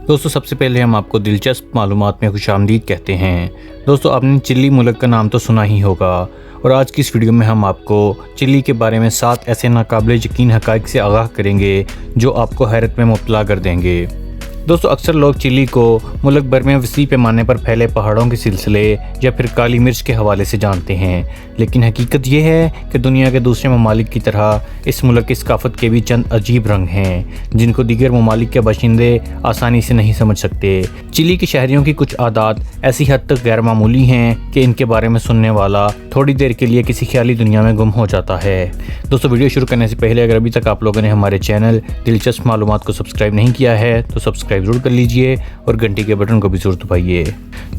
دوستو سب سے پہلے ہم آپ کو دلچسپ معلومات میں خوش آمدید کہتے ہیں۔ دوستو آپ نے چلی ملک کا نام تو سنا ہی ہوگا، اور آج کی اس ویڈیو میں ہم آپ کو چلی کے بارے میں 7 ایسے ناقابل یقین حقائق سے آگاہ کریں گے جو آپ کو حیرت میں مبتلا کر دیں گے۔ دوستو اکثر لوگ چلی کو ملک بھر میں وسیع پیمانے پر پھیلے پہاڑوں کے سلسلے یا پھر کالی مرچ کے حوالے سے جانتے ہیں، لیکن حقیقت یہ ہے کہ دنیا کے دوسرے ممالک کی طرح اس ملک کی ثقافت کے بھی چند عجیب رنگ ہیں جن کو دیگر ممالک کے باشندے آسانی سے نہیں سمجھ سکتے۔ چلی کے شہریوں کی کچھ عادات ایسی حد تک غیر معمولی ہیں کہ ان کے بارے میں سننے والا تھوڑی دیر کے لیے کسی خیالی دنیا میں گم ہو جاتا ہے۔ دوستو ویڈیو شروع کرنے سے پہلے اگر ابھی تک آپ لوگوں نے ہمارے چینل دلچسپ معلومات کو سبسکرائب نہیں کیا ہے تو سبسکرائب ضرور کر لیجئے اور گھنٹی کے بٹن کو بھی ضرور دبائیے۔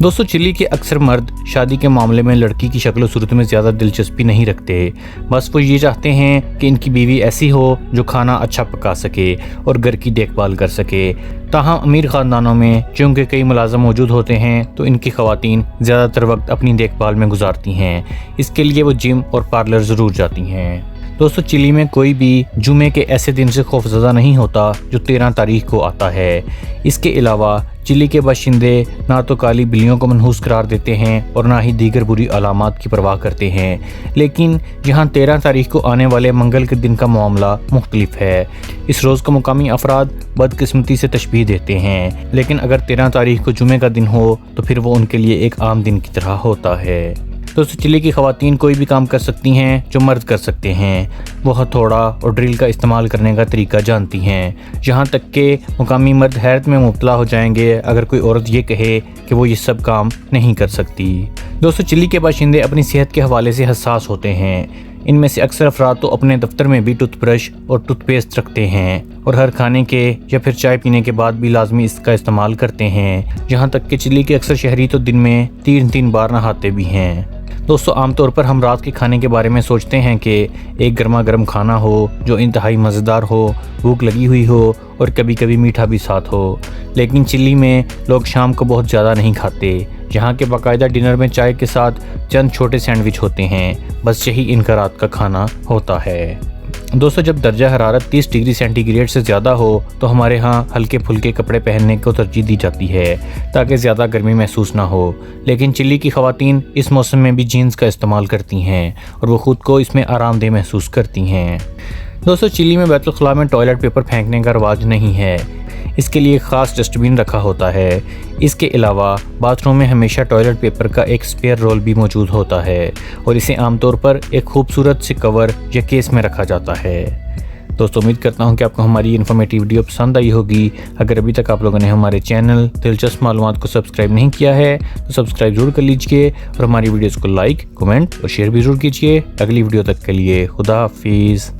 دوستو چلی کے اکثر مرد شادی کے معاملے میں لڑکی کی شکل و صورت میں زیادہ دلچسپی نہیں رکھتے، بس وہ یہ چاہتے ہیں کہ ان کی بیوی ایسی ہو جو کھانا اچھا پکا سکے اور گھر کی دیکھ بھال کر سکے۔ تاہم امیر خاندانوں میں چونکہ کئی ملازم موجود ہوتے ہیں تو ان کی خواتین زیادہ تر وقت اپنی دیکھ بھال میں گزارتی ہیں، اس کے لیے وہ جم اور پارلر ضرور جاتی ہیں۔ دوستو چلی میں کوئی بھی جمعے کے ایسے دن سے خوفزدہ نہیں ہوتا جو 13 تاریخ کو آتا ہے۔ اس کے علاوہ چلی کے باشندے نہ تو کالی بلیوں کو منحوس قرار دیتے ہیں اور نہ ہی دیگر بری علامات کی پرواہ کرتے ہیں، لیکن یہاں 13 تاریخ کو آنے والے منگل کے دن کا معاملہ مختلف ہے۔ اس روز کو مقامی افراد بدقسمتی سے تشبیہ دیتے ہیں، لیکن اگر 13 تاریخ کو جمعے کا دن ہو تو پھر وہ ان کے لیے ایک عام دن کی طرح ہوتا ہے۔ دوستو چلی کی خواتین کوئی بھی کام کر سکتی ہیں جو مرد کر سکتے ہیں۔ وہ ہتھوڑا اور ڈرل کا استعمال کرنے کا طریقہ جانتی ہیں، یہاں تک کہ مقامی مرد حیرت میں مبتلا ہو جائیں گے اگر کوئی عورت یہ کہے کہ وہ یہ سب کام نہیں کر سکتی۔ دوستو چلی کے باشندے اپنی صحت کے حوالے سے حساس ہوتے ہیں۔ ان میں سے اکثر افراد تو اپنے دفتر میں بھی ٹوتھ برش اور ٹوتھ پیسٹ رکھتے ہیں اور ہر کھانے کے یا پھر چائے پینے کے بعد بھی لازمی اس کا استعمال کرتے ہیں، یہاں تک کہ چلی کے اکثر شہری تو دن میں 3 بار نہاتے بھی ہیں۔ دوستو عام طور پر ہم رات کے کھانے کے بارے میں سوچتے ہیں کہ ایک گرما گرم کھانا ہو جو انتہائی مزیدار ہو، بھوک لگی ہوئی ہو اور کبھی کبھی میٹھا بھی ساتھ ہو، لیکن چلی میں لوگ شام کو بہت زیادہ نہیں کھاتے۔ یہاں کے باقاعدہ ڈنر میں چائے کے ساتھ چند چھوٹے سینڈوچ ہوتے ہیں، بس یہی ان کا رات کا کھانا ہوتا ہے۔ دوستو جب درجہ حرارت 30 ڈگری سینٹی گریڈ سے زیادہ ہو تو ہمارے ہاں ہلکے پھلکے کپڑے پہننے کو ترجیح دی جاتی ہے تاکہ زیادہ گرمی محسوس نہ ہو، لیکن چلی کی خواتین اس موسم میں بھی جینز کا استعمال کرتی ہیں اور وہ خود کو اس میں آرام دہ محسوس کرتی ہیں۔ دوستو چلی میں بیت الخلاء میں ٹوائلٹ پیپر پھینکنے کا رواج نہیں ہے، اس کے لیے ایک خاص ڈسٹ بن رکھا ہوتا ہے۔ اس کے علاوہ باتھ روم میں ہمیشہ ٹوائلٹ پیپر کا ایک سپیئر رول بھی موجود ہوتا ہے اور اسے عام طور پر ایک خوبصورت سے کور یا کیس میں رکھا جاتا ہے۔ دوستو امید کرتا ہوں کہ آپ کو ہماری انفارمیٹیو ویڈیو پسند آئی ہوگی۔ اگر ابھی تک آپ لوگوں نے ہمارے چینل دلچسپ معلومات کو سبسکرائب نہیں کیا ہے تو سبسکرائب ضرور کر لیجئے اور ہماری ویڈیوز کو لائک، کمنٹ اور شیئر بھی ضرور کیجئے۔ اگلی ویڈیو تک کے لیے خدا حافظ۔